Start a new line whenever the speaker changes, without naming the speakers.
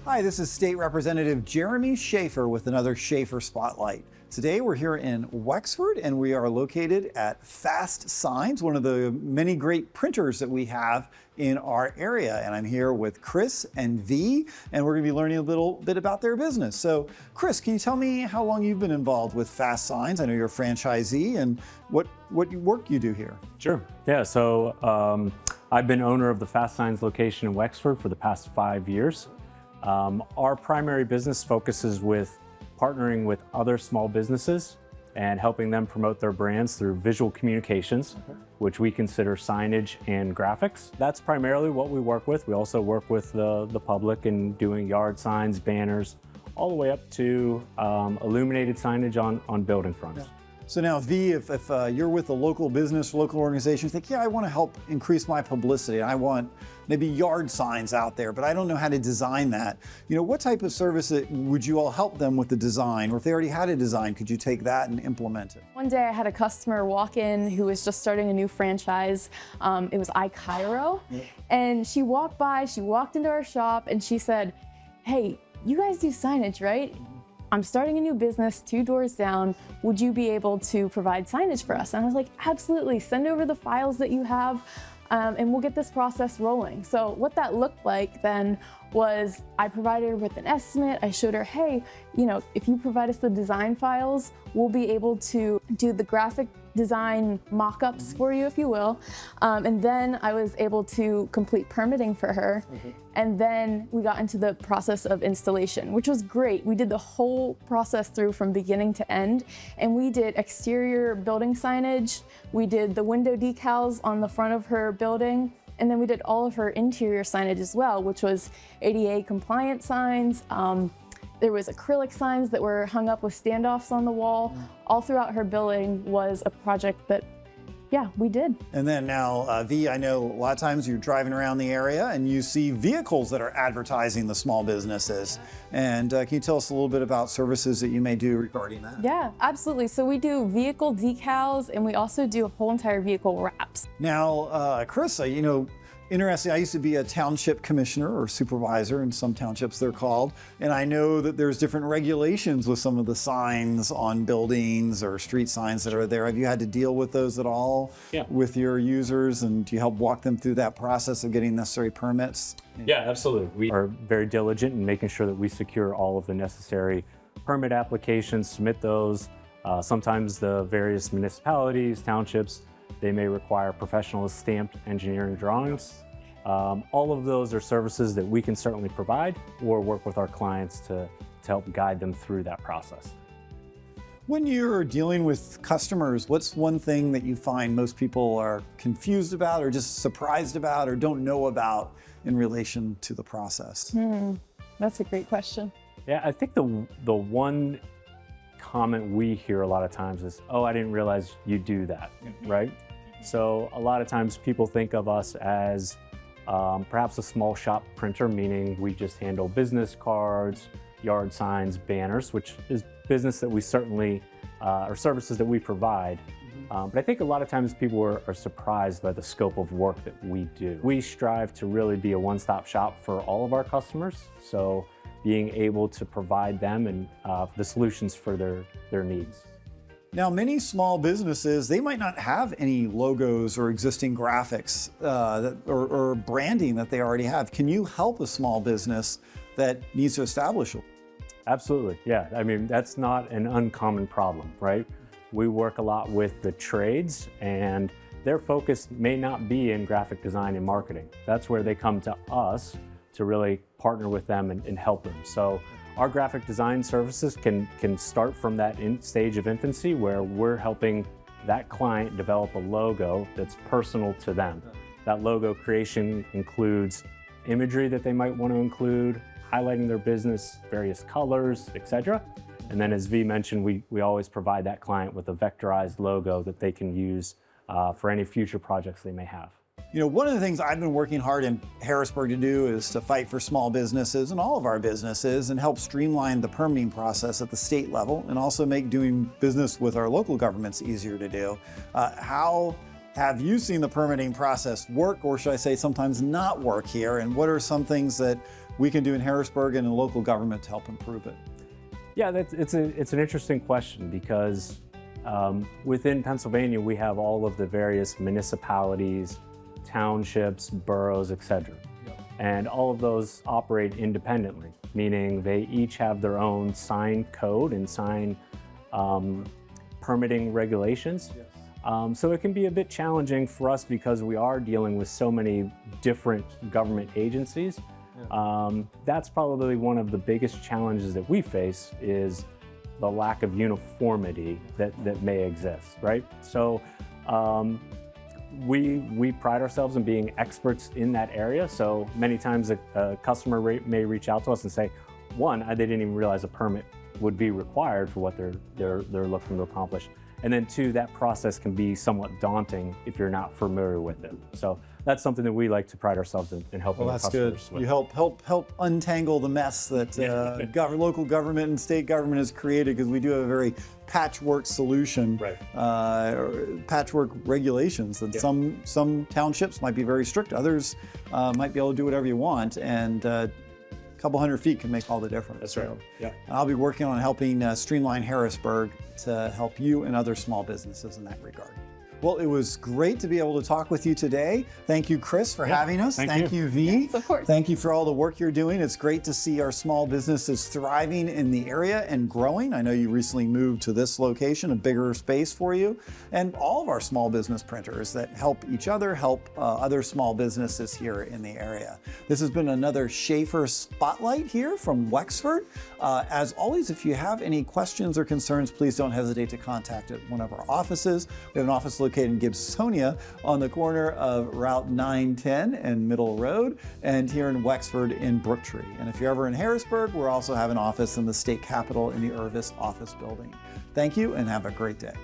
Hi, this is State Representative Jeremy Shaffer with another Shaffer Spotlight. Today we're here in Wexford and we are located at FASTSIGNS, one of the many great printers that we have in our area. And I'm here with Kris and Vee, and we're going to be learning a little bit about their business. So Kris, can you tell me how long you've been involved with FASTSIGNS? I know you're a franchisee, and what work you do here.
Sure. Yeah, so I've been owner of the FASTSIGNS location in Wexford for the past 5 years. Our primary business focuses with partnering with other small businesses and helping them promote their brands through visual communications, which we consider signage and graphics. That's primarily what we work with. We also work with the public in doing yard signs, banners, all the way up to illuminated signage on building fronts.
Yeah. So now, Vee, if you're with a local business, local organization, you think, yeah, I want to help increase my publicity. I want maybe yard signs out there, but I don't know how to design that. You know, what type of service would you all help them with the design? Or if they already had a design, could you take that and implement it?
One day I had a customer walk in who was just starting a new franchise. It was iCairo. Yeah. And she walked by, she walked into our shop and she said, hey, you guys do signage, right? I'm starting a new business 2 doors down. Would you be able to provide signage for us? And I was like, absolutely, send over the files that you have and we'll get this process rolling. So what that looked like then was I provided her with an estimate. I showed her, hey, you know, if you provide us the design files, we'll be able to do the graphic design mock-ups for you, if you will. And then I was able to complete permitting for her. And then we got into the process of installation, which was great. We did the whole process through from beginning to end. And we did exterior building signage. We did the window decals on the front of her building. And then we did all of her interior signage as well, which was ADA compliant signs. There was acrylic signs that were hung up with standoffs on the wall. All throughout her building was a project that, yeah, we did.
And then now, Vee, I know a lot of times you're driving around the area and you see vehicles that are advertising the small businesses. And can you tell us a little bit about services that you may do regarding that?
Yeah, absolutely. So we do vehicle decals and we also do whole entire vehicle wraps.
Now, Kris, you know, interesting, I used to be a township commissioner or supervisor in some townships they're called, and I know that there's different regulations with some of the signs on buildings or street signs that are there. Have you had to deal with those at all with your users, and do you help walk them through that process of getting necessary permits?
Yeah, absolutely. We are very diligent in making sure that we secure all of the necessary permit applications, submit those. Sometimes the various municipalities, townships, they may require professional stamped engineering drawings. All of those are services that we can certainly provide or work with our clients to help guide them through that process.
When you're dealing with customers, what's one thing that you find most people are confused about or just surprised about or don't know about in relation to the process?
That's a great question.
Yeah, I think the one comment we hear a lot of times is, oh, I didn't realize you do that, right? So a lot of times people think of us as perhaps a small shop printer, meaning we just handle business cards, yard signs, banners, which is business that we certainly, or services that we provide. But I think a lot of times people are surprised by the scope of work that we do. We strive to really be a one-stop shop for all of our customers. So being able to provide them and the solutions for their needs.
Now, many small businesses, they might not have any logos or existing graphics or branding that they already have. Can you help a small business that needs to establish it?
Absolutely, yeah. I mean, that's not an uncommon problem, right? We work a lot with the trades and their focus may not be in graphic design and marketing. That's where they come to us to really partner with them and help them. So our graphic design services can start from that stage of infancy where we're helping that client develop a logo that's personal to them. That logo creation includes imagery that they might want to include, highlighting their business, various colors, etc. And then as Vee mentioned, we always provide that client with a vectorized logo that they can use for any future projects they may have.
You know, one of the things I've been working hard in Harrisburg to do is to fight for small businesses and all of our businesses and help streamline the permitting process at the state level and also make doing business with our local governments easier to do. How have you seen the permitting process work, or should I say sometimes not work here? And what are some things that we can do in Harrisburg and in local government to help improve it?
Yeah, it's an interesting question because within Pennsylvania, we have all of the various municipalities, townships, boroughs, etc. And all of those operate independently, meaning they each have their own sign code and sign permitting regulations. So it can be a bit challenging for us because we are dealing with so many different government agencies. That's probably one of the biggest challenges that we face is the lack of uniformity that may exist, right? So we pride ourselves in being experts in that area. So many times a customer may reach out to us and say, one, they didn't even realize a permit would be required for what they're looking to accomplish. And then two, that process can be somewhat daunting if you're not familiar with it. So that's something that we like to pride ourselves in helping our customers with.
You help untangle the mess that local government and state government has created, because we do have a very patchwork solution, patchwork regulations. And some townships might be very strict, others might be able to do whatever you want, and a couple hundred feet can make all the difference.
That's right. Yeah.
I'll be working on helping streamline Harrisburg to help you and other small businesses in that regard. Well, it was great to be able to talk with you today. Thank you, Kris, for having us. Thank you, Vee.
Yes, of course.
Thank you for all the work you're doing. It's great to see our small businesses thriving in the area and growing. I know you recently moved to this location, a bigger space for you, and all of our small business printers that help each other, help other small businesses here in the area. This has been another Shaffer Spotlight here from Wexford. As always, if you have any questions or concerns, please don't hesitate to contact one of our offices. We have an office located in Gibsonia on the corner of Route 910 and Middle Road, and here in Wexford in Brooktree. And if you're ever in Harrisburg, we also have an office in the state capitol in the Irvis office building. Thank you and have a great day.